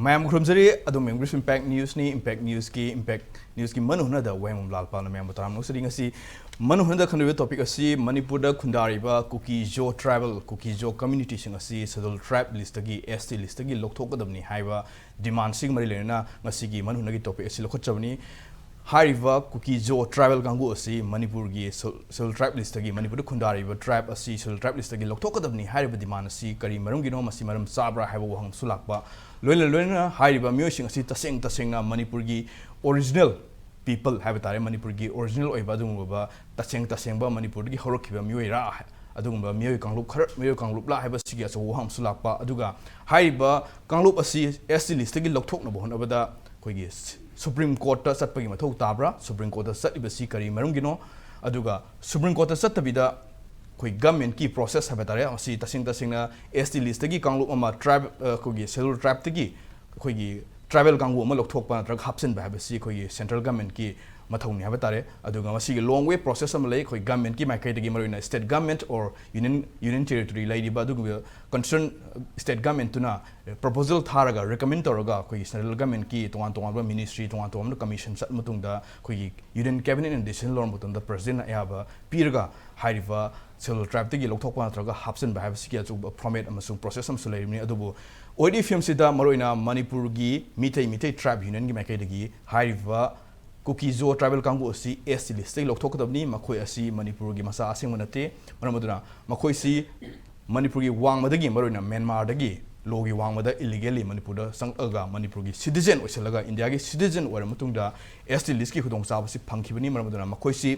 Ma'am खुमजरी अदुम English impact news नि impact news की मनुहना the वेम लालपाल मैम बताम नोसरी ngasi मनुहना खनबे टॉपिक असि Manipur the खुंदारिबा Kuki-Zo tribal Kuki-Zo community सिंग असि शेड्यूल ट्राइब लिस्ट की एसटी लिस्ट की लोकथोकदबनी हाइबा डिमांड सिंग मरि लेना ngasi की मनुहना की टॉपिक असि लोखचबनी हाइबा कुकी-जो ट्राइबल गांगु असि मणिपुर की शेड्यूल ट्राइब लिस्ट की मणिपुर खुंदारिबा ट्राइब असि शेड्यूल ट्राइब लिस्ट की लोकथोकदबनी हाइबा डिमांड असि करी मरमगिनो मसि मरम साब्रा हाइबा वहम सुलाकबा लोइना हाइबा मियोसिंग असि तसेंग मणिपुर की ओरिजिनल पीपल हाइबा तारे मणिपुर की ओरिजिनल ओइबा दुंगबा तसेंग मणिपुर की हरखिबा मियोइरा अदुगुंबा मियोइ कांगलुप ला हाइबा सिगी असो वहम सुलाकबा अदुगा हाइबा कांगलुप असि एसटी लिस्ट की लोकथोकनबो होनबदा कोइगी सुप्रीम कोर्ट चटपगी मथौ ताब्रा सुप्रीम कोर्ट चटलिबसि करी मरमगिनो अदुगा सुप्रीम कोर्ट चटबिदा कोई गवर्नमेंट की प्रोसेस है बतारे असि तसेंग एसटी लिस्ट की कांगलुप अमा ट्राइब कोगी शेड्यूल ट्राइब तकी कोगी ट्राइबल कांगु अमा लोकथोकपा नत्रग हापसिन बाबसि कोगी सेंट्रल गवर्नमेंट की मथौनी है तारे अदुगा मसिगे लॉन्ग वे प्रोसेस अमा लई कोई गवर्नमेंट की माइकैदगी मरुना स्टेट गवर्नमेंट और यूनियन टेरिटरी लाइदिबा अदुगा कंसर्न स्टेट गवर्नमेंट तुना प्रपोजल थारगा रेकमेंड तोरगा कोई सेंट्रल गवर्नमेंट की तोंगा मिनिस्ट्री तोंगा कमीशन सट मतुंगदा कोई यूनियन कैबिनेट एंड डिसीजन लॉन मतुंदा प्रेसिडेंट अयाबा पीरगा हाइरिबा शेड्यूल ट्राइब तकी लोकथोकपा नत्रगा हापसिन बाबसि अचुब फॉर्मेट अमसुंग प्रोसेस अमसु लेरिमनि अदुबु ओइडी फिल्मसिदा मरोइना मणिपुर की मिठै ट्राइब यूनियन की माइकैदगी हाइरिबा कुकी-जो ट्राइबल कांगु असि एसटी लिस्ट लोकथोकदबनी मखोय असि मणिपुर की मसा असेंग नते मरमदुना मखोयसि मणिपुर की वांगमदगी मरोइना म्यांमारदगी लोगी वांगमदा इलीगली मणिपुर संगगा मणिपुर की सिटीजन ओइसलगा इंडिया की सिटीजन ओर मतुंगदा एसटी लिस्ट की खुदोंग चाबसि फंखिबनी मरमदुना मखोयसि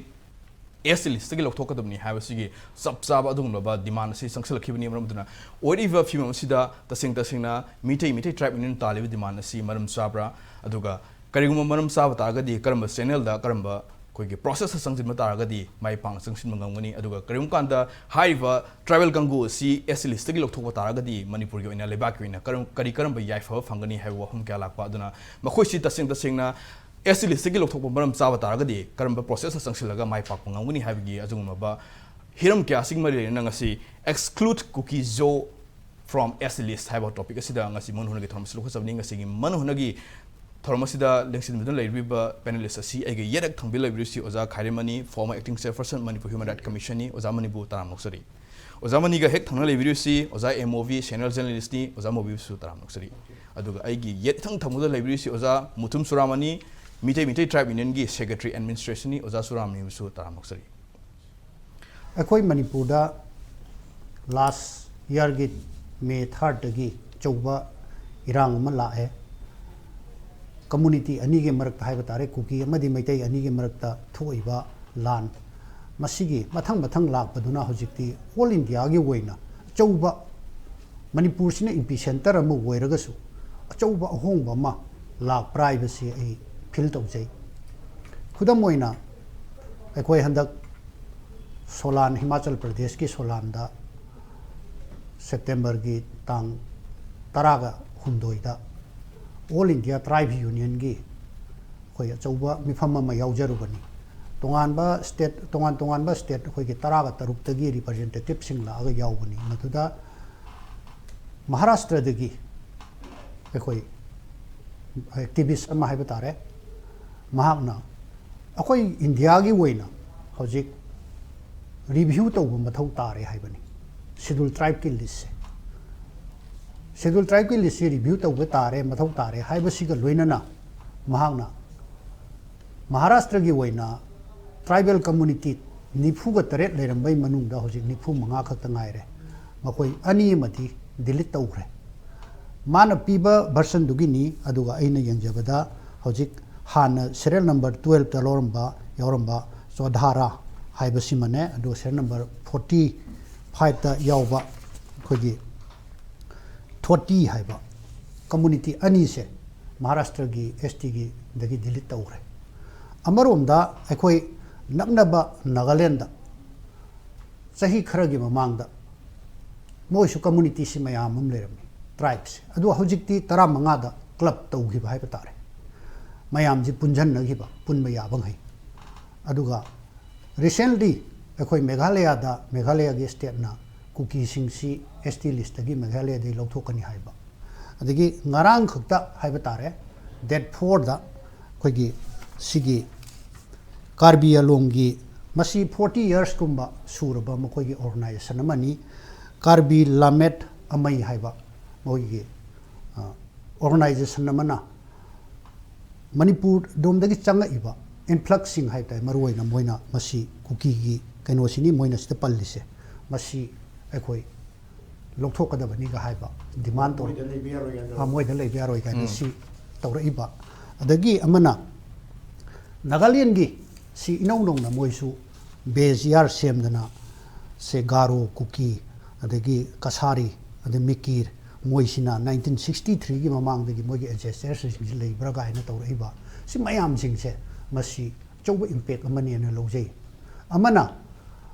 एसटी लिस्ट की लोकथोकदबनी हाबसिगी सब चाब अदुगुंबा डिमांड से संसलखिबनी मरमदुना ओइरिबा फिल्म सिदा तसेंगना मिठै ट्राइब यूनियन तालिबि डिमांड से मरम चाब्रा अदुगा करिगुम मरम चाब तागदी करम चैनल दा करम कोई प्रोसेस संजिन तागदी माइ पांग संसिन मंगमनी अदुगा करिगुम कांदा हाइबा ट्राइबल कांगु सी एसटी लिस्ट की लोकथोक तागदी मणिपुर की ओइना लेबाक ओइना करम याइफा फंगनी हाइबा वहम क्या लाकपा अदुना मखोइसि तसेंगना एसटी लिस्ट की लोकथोक मरम चाब तागदी करम प्रोसेस संसिलगा माइ पाक मंगमनी हाइबगी अजुगुमबा हिरम क्या सिंग मरि नंगसी exclude Kuki Zo from ST list हाइबा टॉपिक असिदा ngasi मनहुनगी थरमस लोखसबनी ngasi मनहुनगी थरमसिदा लेंसिनबदन लेरिबा पैनलिस्ट असि आइगे येरक थंबिल लेबिसि ओजा खाइरेमनी former acting chairperson Manipur human right commission नि ओजा मणिपुर ताराम नोक्सरी ओजा मणिगा हेक थंगना लेबिसि ओजा एमओवी चैनल जर्नलिस्ट नि ओजा मोबिसु ताराम नोक्सरी अदुगा आइगे येत थंगमुदा लेबिसि ओजा मुथुम सुरामनी मिठै ट्राइब यूनियन की सेक्रेटरी एडमिनिस्ट्रेशन नि ओजा सुराम निबसु ताराम नोक्सरी अखोई मणिपुर दा लास्ट ईयर की मे 3 की चौबा इरांग अमा लाए कम्युनिटी अनी के मरक है तारे कुकी मैतै अनी के मरक थोइबा लान मसिगी मथंग लापदुना हजिक्ति ऑल इंडिया की ओइना चौबा मणिपुर सिना इम्पी सेंटर अमा ओइरगसु अचौबा अहोंबा अमा लाक प्राइवेसी आई फील तौजै खुदम ओइना अखोय हंदक सोलान हिमाचल प्रदेश की सोलान दा सितंबर की तांग 18 ऑल इंडिया ट्राइब यूनियन की कोई अचौबा मिफम अमा यावजरुबनी तोंगानबा स्टेट कोई 13 तगी रिप्रेजेंटेटिव सिंग लागा यावबनी मधुदा महाराष्ट्र दगी कोई एक्टिविस्ट अमा हाइबा तारे महाकना अखोई इंडिया की ओइना हजिक रिव्यू तौब मथौ तारे हाइबनी शेड्यूल ट्राइब की लिस्ट से शेड्यूल ट्राइब की लिस्ट रिव्यू तौब तारे मथौ तारे हाइबसिगा लोइनना महाकना महाराष्ट्र की ओइना ट्राइबल कम्युनिटी 93 लेरंबई मनुंगदा हजिक 95 खत ngaire मखोई अनी मती डिलीट तौग्रे माना पीबा वर्सन दुगिनी अदुगा अइना यंजबदा हजिक हाना सीरियल नंबर 12 ता यावरंबा चौधारा हाइबसि मने अदु सीरियल नंबर 45 ता यावबा खोगी 30 हाइबा कम्युनिटी अनी से महाराष्ट्र की एसटी की दगी डिलीट तौग्रे अमरोमदा अखोई नकनबा नागालैंड सही खर की ममांगदा मोइसु कम्युनिटी से मयाम हम लेरमी ट्राइब्स अदु हौजिक्ति 15 दा क्लब तौगिबा हाइबा तारे मयाम जी पुंजन्नगिबा पुनबा याबंगै अदुगा रिसेंटली अखोई मेघालय की स्टेट ना कुकी सिंग सी एसटी लिस्ट की मेघालय दे लौथोकनी हाइबा अदगी ngarang khukta haiba tare that for da khoigi sigi karbi alongi masi 40 years kumba suraba mokoigi organization amani karbi lamet amai haiba moigi organization amana Manipur domdagi changa iba influxing haita maruina moina masi kuki gi kaino sini moina sta pallise masi ekhoi lokthokadabani ga haiba demand to moida leibiaroi ga si tawra iba adagi amana Nagaland gi si inaunong na moisu beziar semdana se garo kuki adagi kasari ade mikir moisina 1963 gi mamang dagi mogi ancestors si leibra ga ina tawra iba si mayam jingse masi choba impact amani na lojei amana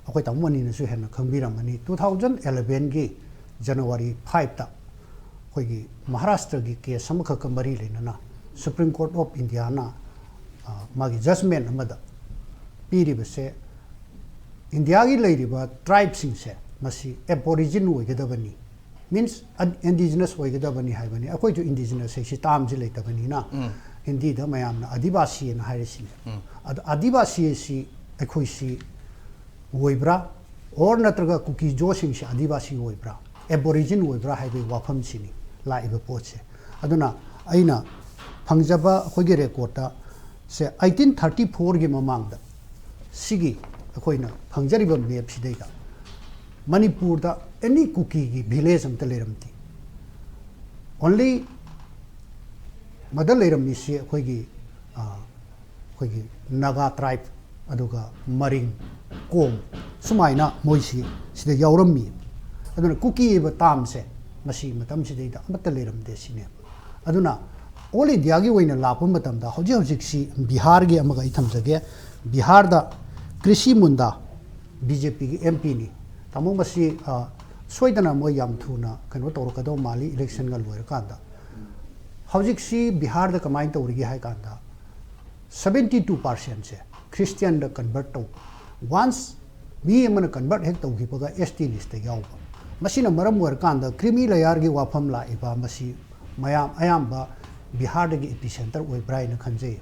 akoi tamani na su hen khangbiramani 2011 gi January 5 ta khoigi Maharashtra gi case samakha kamari lenana Supreme Court of India na magi judgment amada piribase India gi leiriba tribe singse masi aborigine oigedabani means indigenous oigedabani haibani akoi ju indigenous sei tam ji leitabani na hindi da mayam na adivasi na hairisine adivasi si akoi si oibra or natraga Kuki-Zo sing si adivasi oibra aborigine oibra haibe wafam sini laiba poche aduna aina phangjaba khogi record ta se 1834 gi mamang da sigi akoina phangjariba map sidai da Manipur da any Kuki gi village am taleramti only madal leramni se akoigi Naga tribe aduga Maring Kom sumaina moisi sida yaurammi aduna Kuki ba tamse masi matam sidai da amata leramde sine aduna all India gi oina lapum matam da hoji hoji si Bihar gi amaga ithamjage Bihar da Krishi Munda BJP gi MP ni tamu masi soidana mo yam thuna kano torkado mali election ga loir kanda hoji si Bihar da kamain torigi hai kanda 72% se Christian da convert to once mi amana convert hek tawgi paga ST list ta yaw masina maram wer kanda krimi layar gi wafam la iba masi mayam ayamba Bihar dagi epicenter oi brai na khanje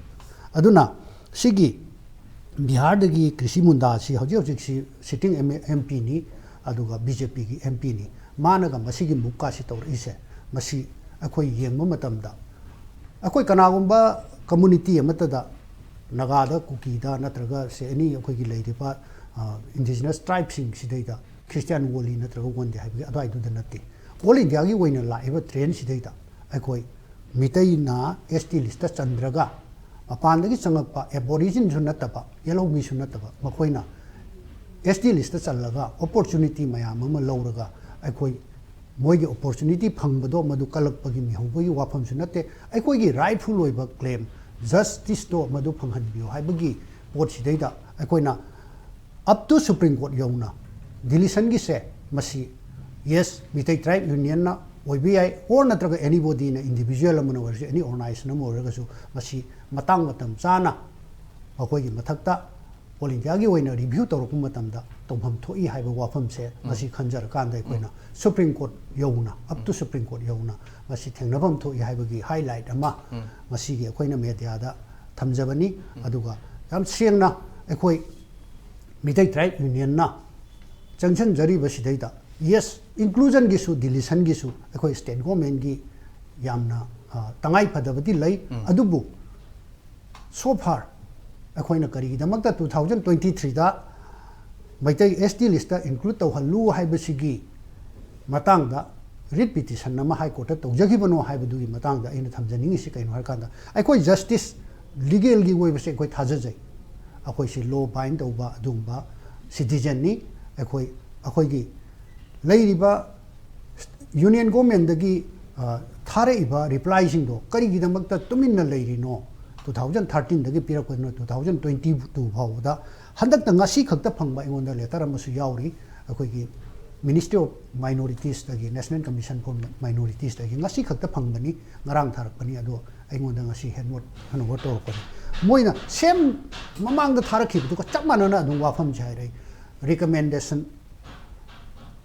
aduna sigi Bihar dagi Krishi Munda si hoji hoji si sitting MP ni aduga BJP gi MP ni managa masigi mukka si tawr ise masi akoi yengma matamda akoi kanagumba community amata da naga da Kuki da natraga se ani akoi gi leiripa indigenous tribes sing sidai da Christian woli natraga wonde haibi adai du da natti all India gi oina laiba train sidai da akoi mitai na ST list chandraga apandagi changakpa aborigine junatapa yellow mi sunatapa makoina ST list challaga opportunity mayam ama lawraga aikoi moigi opportunity phangbado madu kalakpagi mi hobagi wafam sunate aikoi gi rightful oiba claim justice to madu phanghanbiyo haibagi pot sidaida aikoina up to Supreme Court yona deletion gi se masi yes mitai tribe union na OBI or natraga anybody na individual amana warsi any organization mo ragasu masi matang matam chana akoi mathakta all India gi oina review tawruk matamda tomham thoi haiba wafam se masi khanjar kan dai koina Supreme Court yona up to Supreme Court yona masi thengnabam thoi haiba gi highlight ama masi gi koina media da thamjabani aduga yam sengna akoi mitai tribe union na junction jari basidaida yes inclusion gisu deletion gisu akoi state government gi yamna tangai phadabati lai adubu so far akoi na kari damakta 2023 da maitai ST list include tawhallu haibasigi matang da writ petition nama high court tawjagibano haibadu gi matang da ina thamjaningi si kaino harkanda akoi justice legal gi woi base akoi thajajai akoi si law bind tawba adumba citizen ni akoi gi leiriba union government dagi thare iba reply sing do kari gi damakta tuminna leirino 2013 dagi pirakno 2022 bawda handak ta ngasi khakta phangba ingonda letter amasu yauri akoi gi Ministry of Minorities dagi National Commission for Minorities dagi ngasi khakta phangbani ngarang tharakpani ado aingonda ngasi headnote hanogo torpani moina same mamang da tharakhi du chapmanana adu wafam jai recommendation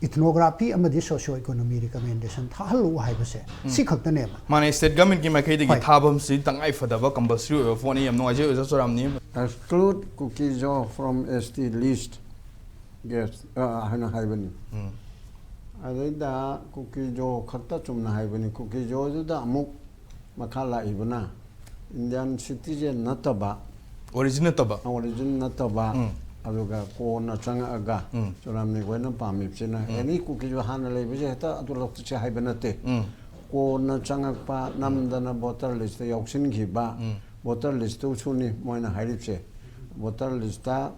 ethnography amadi socio economy recommendation thahalu haibase si khakta ne mane state government ki makai de Hoi. ki thabam si tangai fadaba compulsory of one yam no aje usa soram ni Exclude Kuki-Zo from ST list. Yes, hana haibani. Adida Kuki-Zo khakta chumna haibani. Kuki-Zo juda amuk makhala ibana. Indian citizen nataba. original taba Origin nataba. Aduga ko na changa aga. Soram ni ko na pamip sina. Any Kuki-Zo hana lebije heta adulok che haibanate. Ko na changa pa namdana voter list yauksin giba. voter list tu chuni moina hairipse voter list ta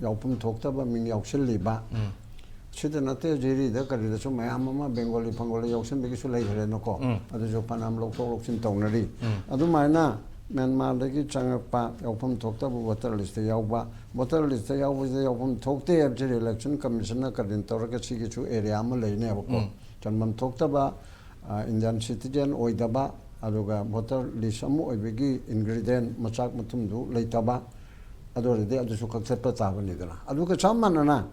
yaupum thokta ba ming yauksil liba sida nate jiri da kari da chu mayam ma bengali phangoli yauksin begi su lai hre no ko adu jo panam lok tok lok sin tawnari adu maina Myanmar da ki changak pa yaupum thokta bu voter list yauba voter list yauba yaupum thokte abjiri election commission na karin tawra chi ki chu area ma leine ba ko chanmam thokta ba Indian citizen oidaba aduga voter list amu oibegi ingredient machak matumdu leitaba adoride adu su khaksepa tabani dana aduga chammanana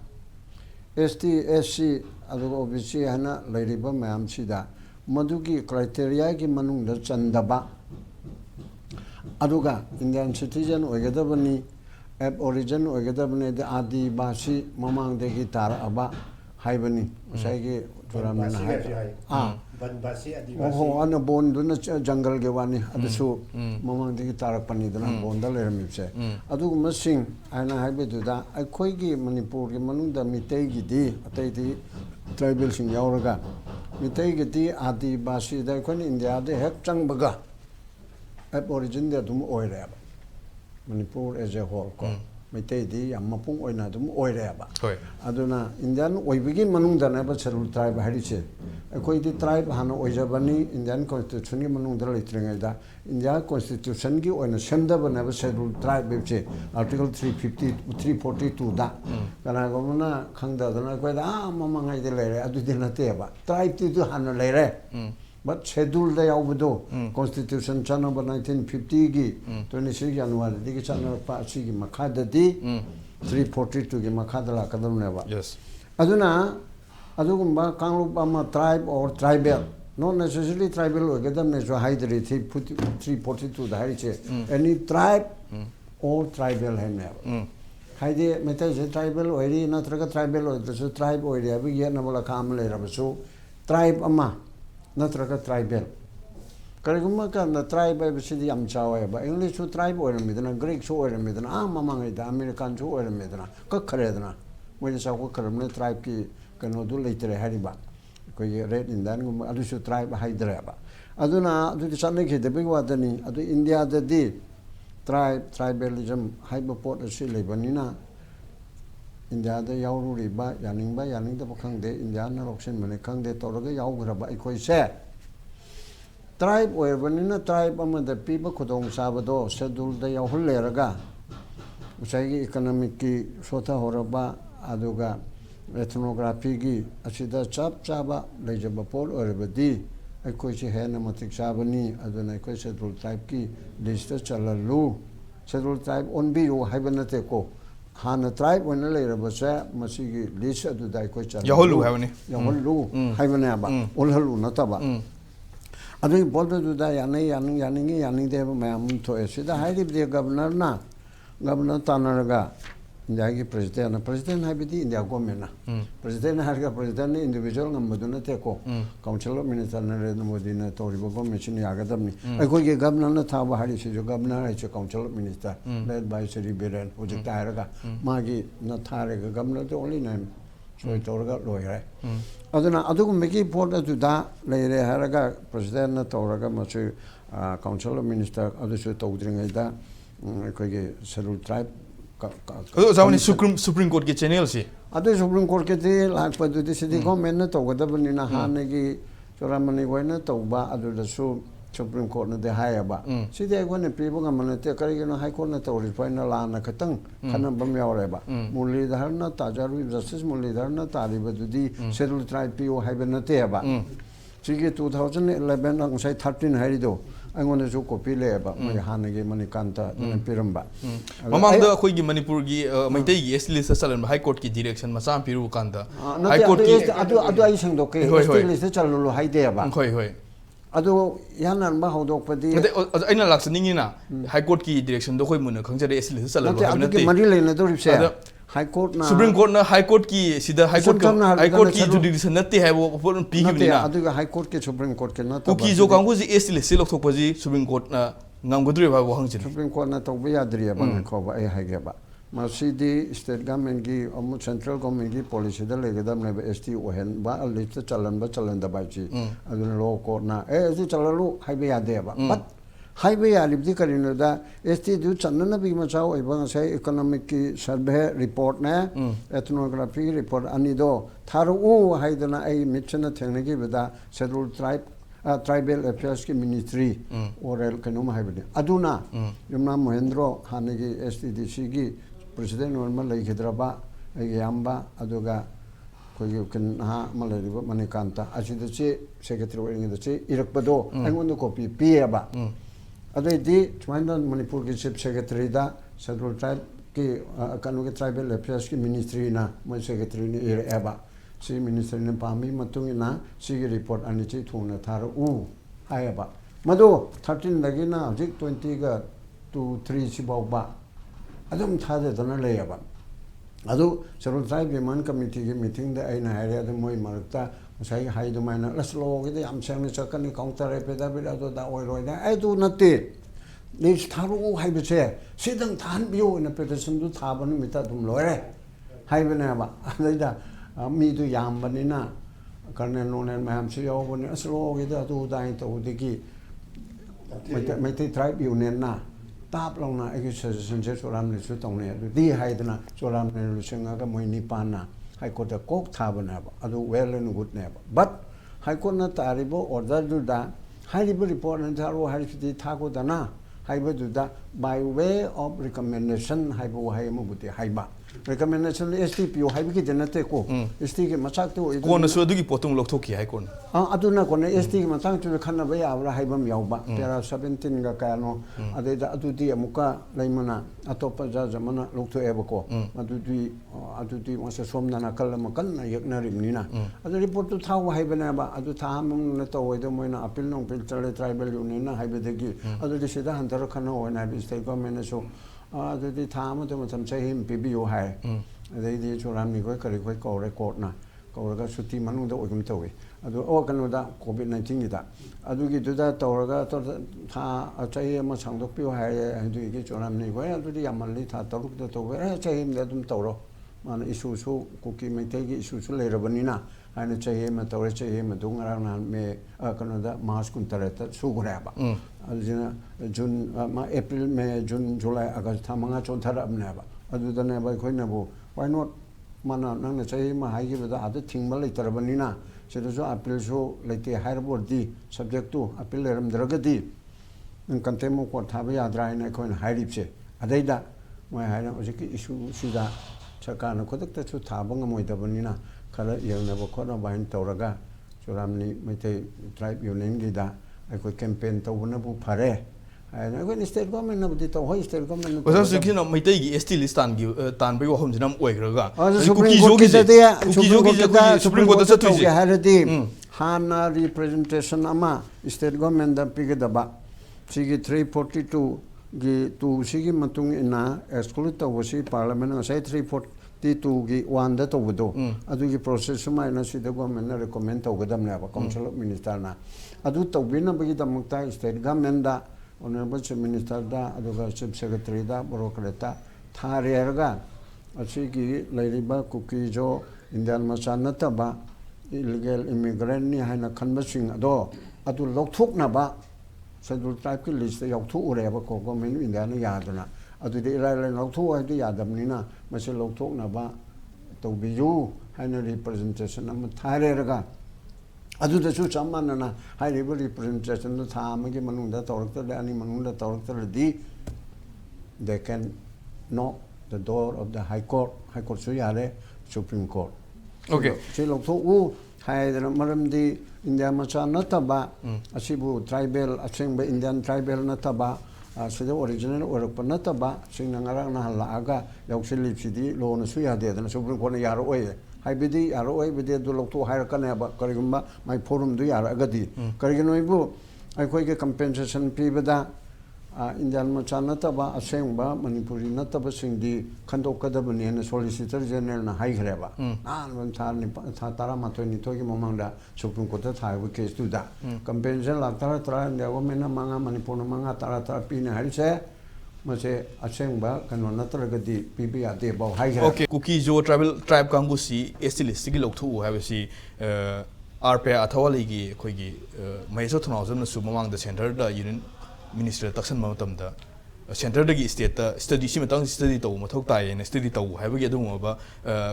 ST SC aduga OBC hana leiriba mayam sida madugi criteria ki manung da chandaba aduga Indian citizen oigedabani ab origin oigedabani de adibasi mamang de gi tar aba haibani usai turamna hai banbasi oho ana bon duna jungle ge wani adusu mamang de tarakpani dana bon da lermi se adu masing ana haibe du da akhoi gi manipur ge manung da mitei gi di atai di tribal sing yauraga mitei gi di adibasi da khon india de hek chang baga ab origin de dum oire ba manipur as a whole ko mitei di amapung oina dum oire ba hoi aduna indian oibigi manung da na ba scheduled tribe hari che akhoi di tribe hana oijabani indian constitution gi manung da litrenga da india constitution gi oina semda ba na ba scheduled tribe che article 350 342 da kana go na khangda da na ko da mamangai de lere adu de na te ba tribe ti du hana lere but scheduled da yaubudo constitution channel 1950 gi 26 january di channel pa chi gi makhada di 342 gi makhada la kadam ne ba yes aduna adugumba kanglup ama tribe or tribal not necessarily tribal gedam ne so haidri 342 da haiche any tribe or tribal hai ne haide meta je tribal oiri na traga tribal oiri so tribe oiri abi ye na bola kam le ra so tribe ama na traga tribal karigumma ka na tribe ba sidi am chawa ba english so tribe oiri midna greek so oiri midna mamang da american so oiri midna ka khare dana mo je sa ko karamne tribe ki kano du leitere hariba ko ye red indan gum adu su tribe haidra ba aduna adu sanne ke de big wadani adu india da di tribalism haiba pot asi lebanina india da yauru riba yaning da khang de india na option mane khang de toraga yaugra ba ikoi se tribe oibanina tribe ama da piba khudong sabado schedule da yauhul leraga usai economic ki sota horaba aduga ethnography gi asida chap chaba lejaba pol orbadi aikoi che hena matik sabani aduna aikoi scheduled tribe ki list chalalu scheduled tribe on bi yo haibanate ko hana tribe on leraba sa masigi list adu dai ko chalalu yaholu havani yaholu haibana ba olhalu nataba adu boldo du da yani de mayam to esida haidi de governor tanaraga India ki president haibidi India government na president harga president ne individual ngamaduna te ko council of minister Narendra Modi na toribo government ni agadamni ai ge governor na tha ba hari se jo governor ai che council of minister led by Sri Biren project taraga magi na thare ga governor to only name so torga loire aduna adugu meki port adu da leire haraga president na toraga ma che council of minister adu se tawdringa da ko ge scheduled tribe ado zamani supreme court ke channel si adu supreme court ke te lakpa du sidi government na tawgadabani na hane gi choramani goina tawba adu da su supreme court na de haya ba sidi ai gone pibu ngamana te kari na high court na tawri final la na katang khana bam yawre ba muli dhar na tajaru justice muli dhar na tari ba du di scheduled tribe pi o haiba na te ba sigi 2011 na sai 13 hari do ꯑꯩꯉꯣꯟꯗꯁꯨ copy ꯂꯩꯌꯦꯕ ꯃꯣꯏ ꯍꯥꯟꯅꯒꯤ ꯃꯅꯤꯀꯥꯟꯇ ꯑꯗꯨꯅ ꯄꯤꯔꯝꯕ ꯃꯃꯥꯡꯗ ꯑꯩꯈꯣꯏꯒꯤ ꯃꯅꯤꯄꯨꯔꯒꯤ ꯃꯩꯇꯩꯒꯤ ꯑꯦꯁ ꯂꯤꯁꯇ ꯆꯜꯍꯟꯕ ꯍꯥꯏ ꯀꯣꯔꯠꯀꯤ ꯗꯤꯔꯦꯛꯁꯟ ꯃꯆꯥ ꯑꯃ ꯄꯤꯔꯨꯕ ꯀꯥꯟꯗ ꯍꯥꯏ ꯀꯣꯔꯠꯀꯤ ꯑꯗꯨ ꯑꯩ ꯁꯦꯡꯗꯣꯛꯀꯦ ꯑꯦꯁ ꯇꯤ ꯂꯤꯁꯇ ꯆꯜꯂꯨ ꯍꯥꯏꯗꯦꯕ ꯍꯣꯏ ꯍꯣꯏ ꯑꯗꯨ ꯌꯥꯅꯕ ꯍꯧꯗꯣꯛꯄꯗꯤ ꯑꯩꯅ ꯂꯥꯛꯆꯅꯤꯡꯉꯤꯅ ꯍꯥꯏ ꯀꯣꯔꯠꯀꯤ ꯗꯤꯔꯦꯛꯁꯟꯗꯣ ꯑꯩꯈꯣꯏ ꯃꯨꯟꯅ ꯈꯪꯖꯔꯦ ꯑꯦꯁ ꯂꯤꯁꯇ ꯆꯜꯍꯜꯂꯨ ꯍꯥꯏꯕ ꯑꯗꯨꯒꯤ ꯅꯠꯇꯦ ꯃꯔꯤ ꯂꯩꯅꯗꯧꯔꯤꯕꯁꯦ ꯍꯥꯏ ꯀꯣꯔꯠꯅ ꯁꯨꯄ꯭ꯔꯤꯝ ꯀꯣꯔꯠꯅ ꯍꯥꯏ ꯀꯣꯔꯠꯀꯤ ꯁꯤꯗ ꯍꯥꯏ ꯀꯣꯔꯠꯀꯤ ꯖꯨꯗꯤꯁꯟ ꯅꯠꯇꯦ ꯍꯥꯏꯕ ꯄꯣꯠ ꯑꯃ ꯄꯤꯈꯤꯕꯅꯤꯅ ꯑꯗꯨꯒ ꯍꯥꯏ ꯀꯣꯔꯠꯀꯤ ꯁꯨꯄ꯭ꯔꯤꯝ ꯀꯣꯔꯠꯀꯤ ꯅꯠꯇꯕ ꯀꯨꯀꯤꯖꯣ ꯀꯥꯡꯕꯨꯁꯤ ꯑꯦꯁ ꯂꯤꯁꯇ ꯂꯧꯊꯣꯛꯄꯁꯤ ꯁꯨꯄ꯭ꯔꯤꯝ ꯀꯣꯔꯠꯅ ꯉꯝꯒꯗꯣꯔꯤꯕ ꯍꯥꯏꯕ ꯋꯥꯍꯪꯁꯤꯅꯤ ꯁꯨꯄ꯭ꯔꯤꯝ ꯀꯣꯔꯠꯅ ꯇꯧꯕ ꯌꯥꯗ꯭ꯔꯤꯑꯕ ꯉꯥꯏꯈꯣꯕ ꯑꯩ ꯍꯥꯏꯒꯦꯕ ꯃꯁꯤꯗꯤ ꯁ꯭ꯇꯦꯠ ꯒꯚꯔꯟꯃꯦꯟꯠꯒꯤ ꯑꯃꯨꯛ ꯁꯦꯟꯇ꯭ꯔꯦꯜ ꯒꯚꯔꯟꯃꯦꯟꯠꯒꯤ ꯄꯣꯂꯤꯁꯤꯗ ꯂꯩꯒꯗꯕꯅꯦꯕ ꯑꯦꯁ ꯇꯤ ꯑꯣꯏꯍꯟꯕ ꯂꯤꯁꯇ ꯆꯜꯍꯟꯕ ꯆꯜꯍꯟꯗꯕ ꯍꯥꯏꯁꯤ ꯑꯗꯨꯅ ꯂꯣ ꯀꯣꯔꯠꯅ ꯑꯁꯤ ꯆꯜꯍꯜꯂꯨ ꯍꯥꯏꯕ ꯌꯥꯗꯦꯕ ꯕꯠ ꯍꯥꯏꯕ ꯌꯥꯔꯤꯕꯗꯤ ꯀꯔꯤꯅꯣꯗ ꯑꯦꯁ ꯇꯤꯗꯨ ꯆꯟꯅꯅꯕꯒꯤ ꯃꯆꯥ ꯑꯣꯏꯕ ꯉꯁꯥꯏ ꯏꯀꯣꯅꯣꯃꯤꯛꯀꯤ ꯁꯔꯚꯦ ꯔꯤꯄꯣꯔꯠꯅꯦ ꯑꯦꯊꯅꯣꯒ꯭ꯔꯥꯐꯤꯒꯤ ꯔꯤꯄꯣꯔꯠ ꯑꯅꯤꯗꯣ ꯊꯥꯔꯛꯎ ꯍꯥꯏꯗꯅ ꯑꯩ ꯃꯤꯠꯁꯤꯅ ꯊꯦꯡꯅꯈꯤꯕꯗ ꯁꯦꯗꯨꯜ ꯇ꯭ꯔꯥꯏꯕꯦꯜ ꯑꯦꯐꯤꯌꯔꯁꯀꯤ ꯃꯤꯅꯤꯁꯇ꯭ꯔꯤ ꯑꯣꯔꯦꯜ ꯀꯩꯅꯣꯝ ꯍꯥꯏꯕꯅꯤ ꯑꯗꯨꯅ ꯌꯨꯝꯅꯥꯝ ꯃꯍꯦꯟꯗ꯭ꯔꯣ ꯍꯥꯟꯅꯒꯤ ꯑꯦꯁ ꯇꯤ ꯗꯤ ꯁꯤꯒꯤ ꯄ꯭ꯔꯁꯤꯗꯦꯟ ꯑꯣꯏꯔꯝꯕ ꯂꯩꯈꯤꯗ꯭ꯔꯕ ꯑꯩꯒꯤ ꯏꯌꯥꯝꯕ ꯑꯗꯨꯒ ꯑꯩꯈꯣꯏꯒꯤ ꯅꯍꯥ ꯑꯃ ꯂꯩꯔꯤꯕ ꯃꯅꯤꯀꯥꯟꯇ ꯑꯁꯤꯗ ꯆꯦ ꯁꯦꯀ꯭ꯔꯦꯇꯔꯤ ꯑꯣꯏꯔꯤꯉꯩꯗ ꯆꯦ ꯏꯔꯛꯄꯗꯣ ꯑꯩꯉꯣꯟꯗ ꯀꯣꯄꯤ ꯄꯤꯌꯦꯕ ꯑꯗꯩꯗꯤ ꯁꯨꯃꯥꯏꯅ ꯃꯅꯤꯄꯨꯔꯒꯤ ꯆꯤꯐ ꯁꯦꯀ꯭ꯔꯦꯇꯔꯤꯗ ꯁꯦꯗꯨꯜ ꯇ꯭ꯔꯥꯏꯕꯀꯤ ꯀꯩꯅꯣꯒꯤ ꯇ꯭ꯔꯥꯏꯕꯦꯜ ꯑꯦꯐꯤꯌꯔꯁꯀꯤ ꯃꯤꯅꯤꯁꯇ꯭ꯔꯤꯅ ꯃꯣꯏ ꯁꯦꯀ꯭ꯔꯦꯇꯔꯤꯅ ꯏꯔꯛꯑꯦꯕ ꯁꯤ ꯃꯤꯅꯤꯁꯇ꯭ꯔꯤꯅ ꯄꯥꯝꯕꯒꯤ ꯃꯇꯨꯡ ꯏꯟꯅ ꯁꯤꯒꯤ ꯔꯤꯄꯣꯔꯠ ꯑꯅꯤꯁꯤ ꯊꯨꯅ ꯊꯥꯔꯛꯎ ꯍꯥꯏꯌꯦꯕ ꯃꯗꯨ 13ꯗꯒꯤꯅ ꯍꯧꯖꯤꯛ 20-3 ꯁꯤꯐꯥꯎꯕ ꯑꯗꯨꯝ ꯊꯥꯖꯗꯅ ꯂꯩꯌꯦꯕ ꯑꯗꯨ ꯁꯦꯗꯨꯜ ꯇ꯭ꯔꯥꯏꯕ ꯗꯤꯃꯥꯟ ꯀꯃꯤꯇꯤꯒꯤ ꯃꯤꯇꯤꯡꯗ ꯑꯩꯅ ꯍꯥꯏꯔꯦ ꯑꯗꯨ ꯃꯣꯏ ꯃꯔꯛꯇ ꯉꯁꯥꯏ ꯍꯥꯏꯗꯨꯃꯥꯏꯅ ꯂꯣꯒꯤꯗ ꯌꯥꯝ ꯁꯦꯡꯅ ꯆꯠꯀꯅꯤ ꯀꯥꯎꯟꯇꯔ ꯑꯦꯐꯤꯗꯦꯕꯤꯠ ꯑꯗꯨꯗ ꯑꯣꯏꯔꯣꯏꯅꯦ ꯑꯗꯨ ꯅꯠꯇꯦ ꯂꯤꯁ ꯊꯥꯔꯛꯎ ꯍꯥꯏꯕꯁꯦ ꯁꯤꯗꯪ ꯊꯥꯍꯟꯕꯤꯌꯨ ꯑꯣꯏꯅ ꯄꯦꯇꯤꯁꯟꯗꯨ ꯊꯥꯕ ꯅꯨꯃꯤꯠꯇ ꯑꯗꯨꯝ ꯂꯣꯏꯔꯦ ꯍꯥꯏꯕꯅꯦꯕ ꯑꯗꯩꯗ ꯃꯤꯗꯨ ꯌꯥꯝꯕꯅꯤꯅ ꯀꯔꯅꯦꯜ ꯅꯣꯅꯦꯜ ꯃꯌꯥꯝꯁꯨ ꯌꯥꯎꯕꯅꯤ ꯂꯣꯒꯤꯗ ꯑꯗꯨ ꯑꯗꯥꯏ ꯇꯧꯕꯗꯒꯤ ꯃꯩꯇꯩ ꯇ꯭ꯔꯥꯏꯕ ꯌꯨꯅꯤꯌꯟꯅ ꯇꯥꯞ ꯂꯥꯎꯅ ꯑꯩꯒꯤ ꯁꯖꯦꯁꯟꯁꯦ ꯆꯣꯔꯥꯝꯅꯤꯁꯨ ꯇꯧꯅꯩ ꯑꯗꯨꯗꯤ ꯍꯥꯏꯗꯅ ꯆꯣꯔꯥꯝꯅꯤꯅ ꯂꯨꯆꯤꯡꯉꯒ ꯃꯣꯏ ꯅꯤꯄꯥꯟꯅ ꯍꯥꯏꯀꯣꯔꯠꯇ ꯀꯣꯛ ꯊꯥꯕꯅꯦꯕ ꯑꯗꯨ ꯋꯦꯜ ꯑꯦꯟ ꯒꯨꯗꯅꯦꯕ ꯕꯠ ꯍꯥꯏꯀꯣꯔꯠꯅ ꯇꯥꯔꯤꯕ ꯑꯣꯔꯗꯔꯗꯨꯗ ꯍꯥꯏꯔꯤꯕ ꯔꯤꯄꯣꯔꯠꯅ ꯊꯥꯔꯛꯑꯣ ꯍꯥꯏꯔꯤꯁꯤꯗꯤ ꯊꯥꯈꯣꯗꯅ ꯍꯥꯏꯕꯗꯨꯗ ꯕꯥꯏ ꯋꯦ ꯑꯣꯐ ꯔꯤꯀꯃꯦꯟꯗꯦꯁꯟ ꯍꯥꯏꯕ ꯋꯥꯍꯩ ꯑꯃꯕꯨꯗꯤ ꯍꯥꯏꯕ ꯔꯤꯀꯃꯦꯟꯗꯦꯁꯟ ꯑꯦꯁ ꯇꯤ ꯄꯤꯌꯨ ꯍꯥꯏꯕꯒꯤꯗꯤ ꯅꯠꯇꯦꯀꯣ ꯑꯦꯁ ꯇꯤꯒꯤ ꯃꯆꯥꯛꯇ ꯑꯣꯏꯗꯣꯏꯅꯤ ꯀꯣꯟꯅꯁꯨ ꯑꯗꯨꯒꯤ ꯄꯣꯠꯇꯨ ꯂꯧꯊꯣꯛꯈꯤ ꯍꯥꯏ ꯀꯣꯟꯅ ꯑꯗꯨꯅ ꯀꯣꯟꯅ ꯑꯦꯁ ꯇꯤꯒꯤ ꯃꯇꯥꯡꯗꯨꯗ ꯈꯟꯅꯕ ꯌꯥꯕ꯭ꯔꯥ ꯍꯥꯏꯕ ꯑꯃ ꯌꯥꯎꯕ ꯄꯦꯔꯥ 17ꯒ ꯀꯌꯥꯅꯣ ꯑꯗꯩꯗ ꯑꯗꯨꯗꯤ ꯑꯃꯨꯛꯀ ꯂꯩꯃꯅ ꯑꯇꯣꯞꯄ ꯖꯖ ꯑꯃꯅ ꯂꯧꯊꯣꯛꯑꯦꯕꯀꯣ ꯑꯗꯨꯗꯤ ꯃꯁꯤ ꯁꯣꯝꯗ ꯅꯥꯀꯜ ꯑꯃ ꯀꯟꯅ ꯌꯦꯛꯅꯔꯤꯕꯅꯤꯅ ꯑꯗꯨ ꯔꯤꯄꯣꯔꯠꯇꯨ ꯊꯥꯎ ꯍꯥꯏꯕꯅꯦꯕ ꯑꯗꯨ ꯊꯥ ꯑꯃꯅ ꯇꯧꯋꯦꯗ ꯃꯣꯏꯅ ꯑꯄꯤꯜ ꯅꯣꯡꯄꯤꯜ ꯆꯠꯂꯦ ꯇ꯭ꯔꯥꯏꯕꯦꯜ ꯌꯨꯅꯤꯌꯟꯅ ꯍꯥꯏꯕꯗꯒꯤ ꯑꯗꯨꯗꯤ ꯁꯤꯗ ꯍꯟꯊꯔ ꯈꯟꯅꯧꯅ ꯍꯥꯏꯕ ꯁ꯭ꯇꯦꯠ ꯒꯚꯔꯟꯃꯦꯟꯅꯁꯨ ꯑꯗꯨꯗꯤ ꯊꯥ ꯑꯃꯗ ꯃꯇꯝ ꯆꯍꯤ ꯑꯃ ꯄꯤꯕꯤꯌꯨ ꯍꯥꯏ ꯑꯗꯩꯗꯤ ꯆꯨꯔꯥꯃꯤꯈꯣꯏ ꯀꯔꯤꯈꯣꯏ ꯀꯧꯔꯦ ꯀꯣꯔꯠꯅ ꯀꯧꯔꯒ ꯁꯨꯇꯤ ꯃꯅꯨꯡꯗ ꯑꯣꯏꯒꯨꯝ ꯇꯧꯏ ꯑꯗꯨ ꯀꯩꯅꯣꯗ COVID-19ꯒꯤꯗ ꯑꯗꯨꯒꯤꯗꯨꯗ ꯇꯧꯔꯒ ꯊꯥ ꯆꯍꯤ ꯑꯃ ꯁꯥꯡꯗꯣꯛꯄꯤꯌꯨ ꯍꯥꯏꯔꯦ ꯑꯗꯨꯒꯤ ꯆꯨꯔꯥꯃꯤꯈꯣꯏ ꯑꯗꯨꯗꯤ ꯌꯥꯝꯃꯜꯂꯤ ꯊꯥ 3ꯗ ꯇꯧꯕ ꯆꯍꯤ ꯑꯃꯗ ꯑꯗꯨꯝ ꯇꯧꯔꯣ ꯃꯥꯅ ꯏꯁꯨꯁꯨ ꯀꯨꯀꯤ ꯃꯩꯇꯩꯒꯤ ꯏꯁꯨꯁꯨ ꯂꯩꯔꯕꯅꯤꯅ ꯍꯥꯏꯅ ꯆꯍꯤ ꯑꯃ ꯇꯧꯔꯦ ꯆꯍꯤ ꯑꯃꯗꯨ ꯉꯔꯥꯡ नहान कनोदा मार्च 18 सुगरेबा अदुना जून अप्रैल मे जून जुलाई अगस्त था मंगा चोंथरबनेबा अदुदनेबा अखोइनबो व्हाई नॉट माना नंगना चाहि मा हाइगिबदा आद थिंगबा लेतरबनिना सिदसु अपील सु लेते हाइरबोर्डी सब्जेक्ट टू अपील लेरमद्रगदी कंटेम कोर्ट थाबा याद्रा हाइना अखोइना हाइरिबसे अदैदा मोय हाइना होजिकि इशू सिदा सरकारना खुदक्तसु थाबा ngमोइदबनिना खरा यंगनबो खोना बाइन तौरगा चुरामनी मैथै ट्राइब यूनियन गिदा अखोइ कैंपेन तौबनबु फरे हाइना अखोइ स्टेट गवर्नमेंट नबुदि तौ होय स्टेट गवर्नमेंट ओजा सिखिन मैथै गी एसटी लिस्ट तान बे वहम जिनम ओइग्रगा सुप्रीम कोर्ट दा चतुइजे हारदि हाना रिप्रेजेंटेशन अमा स्टेट गवर्नमेंट दा पिगदबा सिगी 342 गी टू सिगी मतुंग इना एक्सक्लूड तौबसि पार्लियामेंट ngasai 342 गी 1 दा तौबदो अदुगी प्रोसेस सुमाइना सिदा गवर्नमेंट ना रिकमेंड तौगदमनेबा काउंसिल ऑफ मिनिस्टर ना अदु तौबिनबगी दमक्ता स्टेट गवर्नमेंट दा ऑनरेबल चीफ मिनिस्टर दा अदुगा चीफ सेक्रेटरी दा ब्यूरोक्रेट थारेरगा असिगी लैरिबा कुकी-जो इंडियन मचा नतबा इलीगल इमिग्रेंट नि हाइना खनबसिंग अदो अदु लौथोकनाबा शेड्यूल ट्राइब की लिस्ट यावथोरेबा को गवर्नमेंट इंडिया ना यादना अदुदि इराय लौथो हाइदि यादबनिना मसे लौथोकनाबा तौबियु हाइना रिप्रेजेंटेशन अम थारेरगा अदुदसु चमानना हाइरिबा रिप्रेजेंटेशन था अमगी मनुंदा तौरक्तले अनि मनुंदा तौरक्तलेदि they can knock the door of the high court सु यारे सुप्रीम कोर्ट ओके से लौथो उ 하이드라 마름디 인디아 마차 나타바 아시부 트라이벨 아생바 인디안 트라이벨 나타바 아시데 오리지널 오르파 나타바 싱나가랑 나할라가 역실립시디 로는 수야되는 수브림 코는 야로에 하이비디 야로에 비디도 록토 하이라카네바 거리금마 마이 포럼도 야라가디 거리기노이부 아이코이게 컴펜세이션 피베다 인디안 마차 나타바 아생바 마니푸리 나타바 싱디 칸도카다브니에나 솔리시터 제너럴나 하이그레바 나는 타라 마토니 토기 모망다 수프림 코트 타이브 케스투다 컴펜세이션 라타라 트라인데고 메나 망아 마니푸르 망아 타라 피네 하리세 마세 아생바 간노 나타라가디 피비야데 바 하이그레 오케이 Kuki-Zo 트라이브 강부시 에스틸리스틱이 록토 하베시 RPA 아타왈리기 거기 마이소 토나우즈는 수모망다 센터다 유닌 Minister taksan matamda center dagi state study si matang study taw mathok tai ne study taw haiba ge dum ba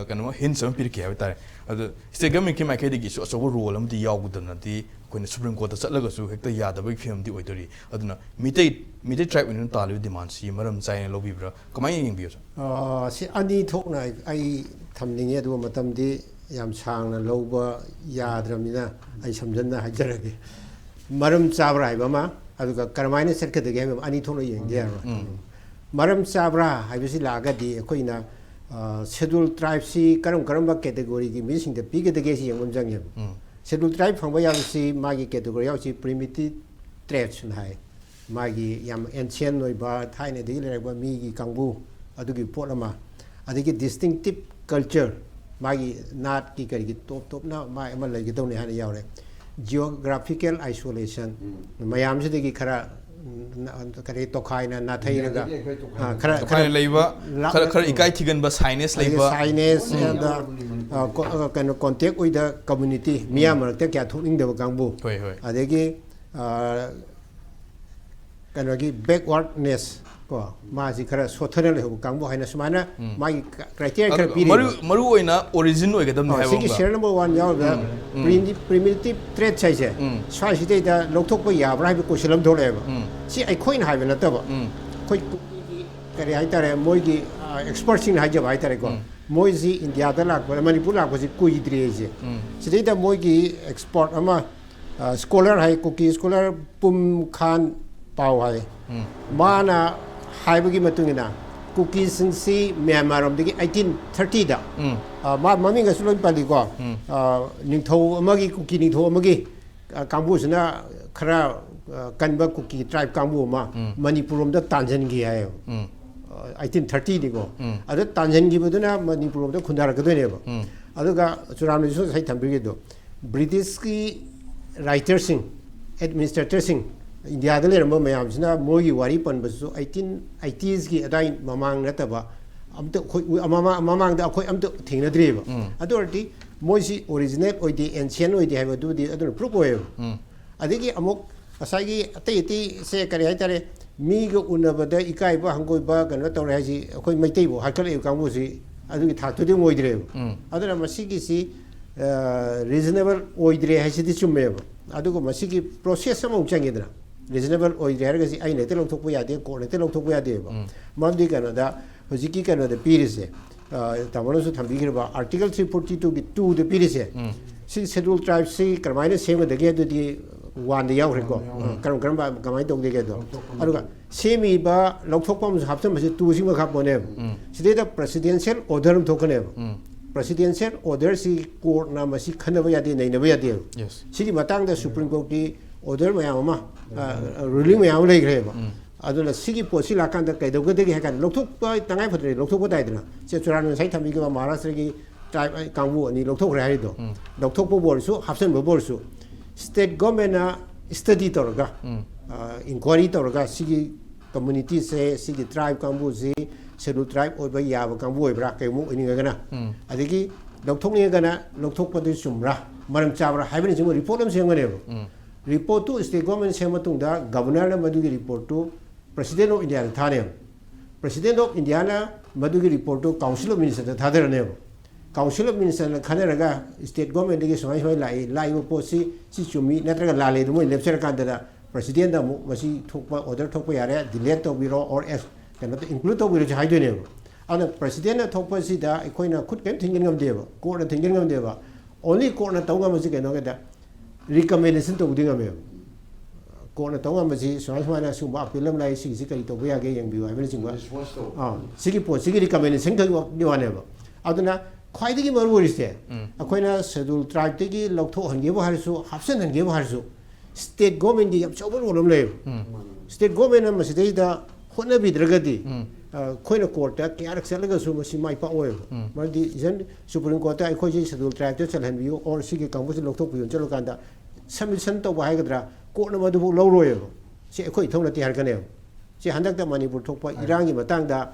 kanwa hin sam pir ke ha adu state government ki makai dagi so role am di yaw gudana di koina Supreme Court chatlaga su hekta yada ba film di oidori aduna mitai tribe in talu demand si maram chai lobby bra kamai ying bi si ani thokna ai thamninge du matam di yam changna loba yadramina ai samjanna hajarage maram chabra haiba ma aduga karmaina serkadage ham ani thona yengde maram chabra haibisi lagadi koina scheduled tribe si karam category gi missing the big the si yengom jang scheduled tribe phangba yam si magi category yaw si primitive traits hai magi yam ancient noi ba thaine de le ba mi gi kangbu adugi polama adigi distinctive culture magi nat ki kari gi top na ma emal lai gi dong ne han yaw re geographical isolation mayam se de khara kare to khaina na thairaga khara leiba khara ikai thigan ba sinus leiba and contact with the community miyam te kya thuning de kangbu adegi kanagi backwardness ko ma si khara sothana le kangbu haina sumana mai criteria khara piri maru oina origin oi gadam hai ba share number 1 yaw da primitive trait chai che swa si de da lokthok pa ya bra bi ko silam thole ba si ai khoin hai ba na ta ba khoi kare ai tare moi gi expert sing hai ja bai tare ko moi ji india da lak ba manipur lak ba si kui dre je si de da moi gi export ama scholar hai cookie scholar pum khan pau hai mana haibagi matungina cookies si Myanmar digi 1830 da ma mami ga sulon pali ko ningtho amagi cookie ningtho amagi kambusna khara kanba cookie tribe kambu ma Manipurum da Tanzan gi ayo 1830 digo ada Tanzan gi buduna Manipurum da khundar ga done ba aduga churam so sai thambigi do British ki writers sing administrators sing India da lermo mayam sina mogi wari pan basu 1880s ki adai mamang nataba amta mamang da khoi amta thingna driba adorti moisi original oidi ancient oidi haiba du di ador proof oyo adigi amok asagi ati se kare haitare mi go unabada ikai ba hangoi ba kana tawre haji khoi maitai bo hakale kangbu si adugi thatu de moidre adora masigi si reasonable oidre haji di chumme adugo masigi process among changedra reasonable oidre hargasi ai ne te lok thokpu yade ko ne te lok thokpu yade ba mandi kana da hojiki kana da pirise tamano su thambi girba article 342 gi 2 de pirise si scheduled tribes si karmaine sema de ge di wan de yaw ko karam ba gamai dog de ge do aruga semi ba lok thokpam su haptam se tu sing ba khap bone side da presidential order thokane presidential order si court na masi khana ba yade nei na ba yade si matang da supreme court di order mayam ma ruling mayam lei gre ba aduna sigi posi la kan da kai dog de ge kan lokthok pa tangai phatre lokthok pa dai dina se churan sai thambi ge maharashtra gi tribe kangbu ani lokthok re hai do lokthok po bor su hapsen bo bor su state government na study torga inquiry torga sigi community se sigi tribe kangbu si scheduled tribe oi ba ya ba kangbu oi bra kai mu ani ga na adigi lokthok ni ga na lokthok pa du sumra maram chabra hai bani jing report am seng ne report to state government sema tung da governor na madu gi report to president of india thane president of india na madu gi report to council of ministers thadar ne council of ministers na khane raga state government gi somai lai bo posi si chumi natraga lale mo lecture kan da president da masi thokpa order thokpa yare delete to biro or as kana to include to biro hai do ne ana president na thokpa si da koina khut kem thingin ngam deba court na thingin ngam deba only court na taunga masi ke no ke da recommendation to budinga me court na taunga masi swai sumba appeal lai si kari to ya ge yang bi wa me singwa sigi po sigi recommendation ka ni wa ne ba aduna khwaidagi maru rise akoina schedule tribe tegi lokthok hange bo harisu option hange bo harisu state government gi yam chobol wolom le state government am sidai da hona bidragadi khoina court ta kyarak selaga su masi mai pa oy mandi jen supreme court ta khoi ji schedule tribe to chalhan bi or sigi kambu lokthok bi chalo kanda submission to ba hagadra court na madu lo roy si khoi thong na ti har kane si handak ta manipur thokpa irang gi matang da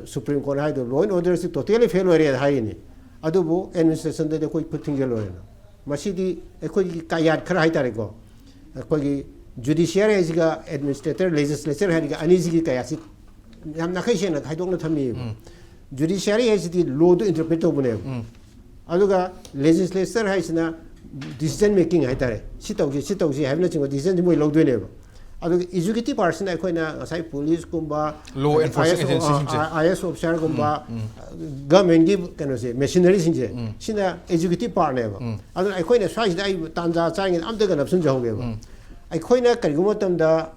Supreme Court hai law and order is totally fail area hai ni adubu administration de koi putting lo na masidi koi kayat khara hai tare ko koi judiciary is ga administrator legislature hai ga anisi ki kayasi yam na khai she na khai dong na thami judiciary is the law to interpret to bune aduga legislature hai sina decision making hai tare sitauji hai na chingo decision moi lo dwe ne executive person akoina sai police kumba law enforcement agency IS officer kumba government gi kano se machinery sinje sina executive part ne ba adu akoina sai dai tanja chang am de gan option jo ge ba akoina karigum tam da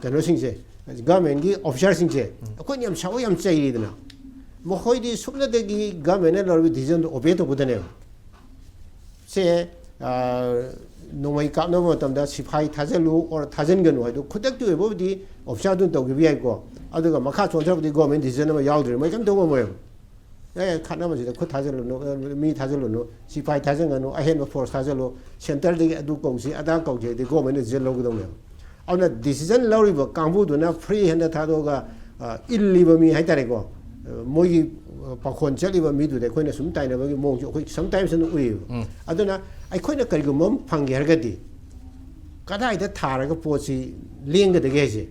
kano sinje government gi officer sinje akoina yam sawo yam chai dina mo khoi di subna de gi government lor bi decision obey to budane se nomai kap no tam da sipai thajalu or thajan ganu haidu khudak tu ebo di officer dun to gi ko aduga makha chonthab di government decision ma yaudre mai kam to mo khana ma jida khu thajalu no mi thajalu no sipai thajan ganu ahen no force thajalu center de adu ko si ada ko je di government decision lo gudong ne auna decision lori ba kambu du na free hand tha do ga illiba mi hai tare ko moi pakhon chali ba mi du de khoina sum tai na ba gi mong jo khoi sometimes no ui aduna aikoina karigum phangi hargadi kadai da tharaga pochi lenga de gese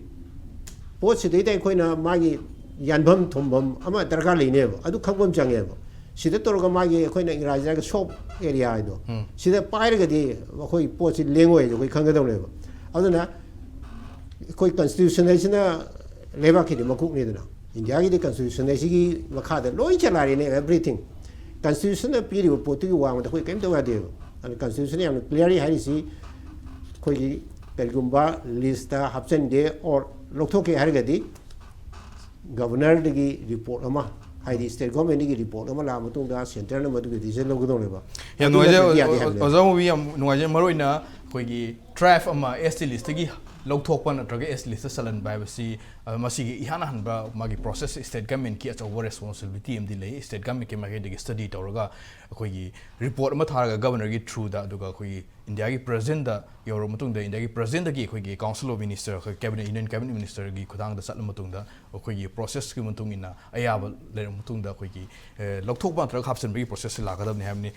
pochi de dai koina magi yanbam thombam ama darga leine ba adu khangbam change ba sida torga magi koina ingraji ga shop area ido sida pairaga di koi pochi lengoi koi khangga le ba aduna koi constitution sina leba ki de makuk ni dana india gi de constitution sigi makha da loi chalari ne everything constitution na piri poti gi wang da koi kem to wa de and constitution am clearly hai si koi pelgumba list ta hapchen de or lokthok ke har gadi governor de report ama hai di state government gi report ama la matung da center na madu gi decision lo gudong le ba ya noje ozamu wi am noje maroina koi gi draft ama ST list gi lokthok pan atraga ST list salan bai basi masi gi ihana han ba magi process state government ki acha over responsibility am delay state government ke magi de study tawraga koi gi report ma tharaga governor gi through da duga koi india gi president da yoro matung da india gi president da gi koi gi council of minister cabinet union cabinet minister gi khudang da satla matung da koi gi process ki matung ina ayaba le matung da koi gi lokthok pan atraga hapsen bi process la ga da ne hamni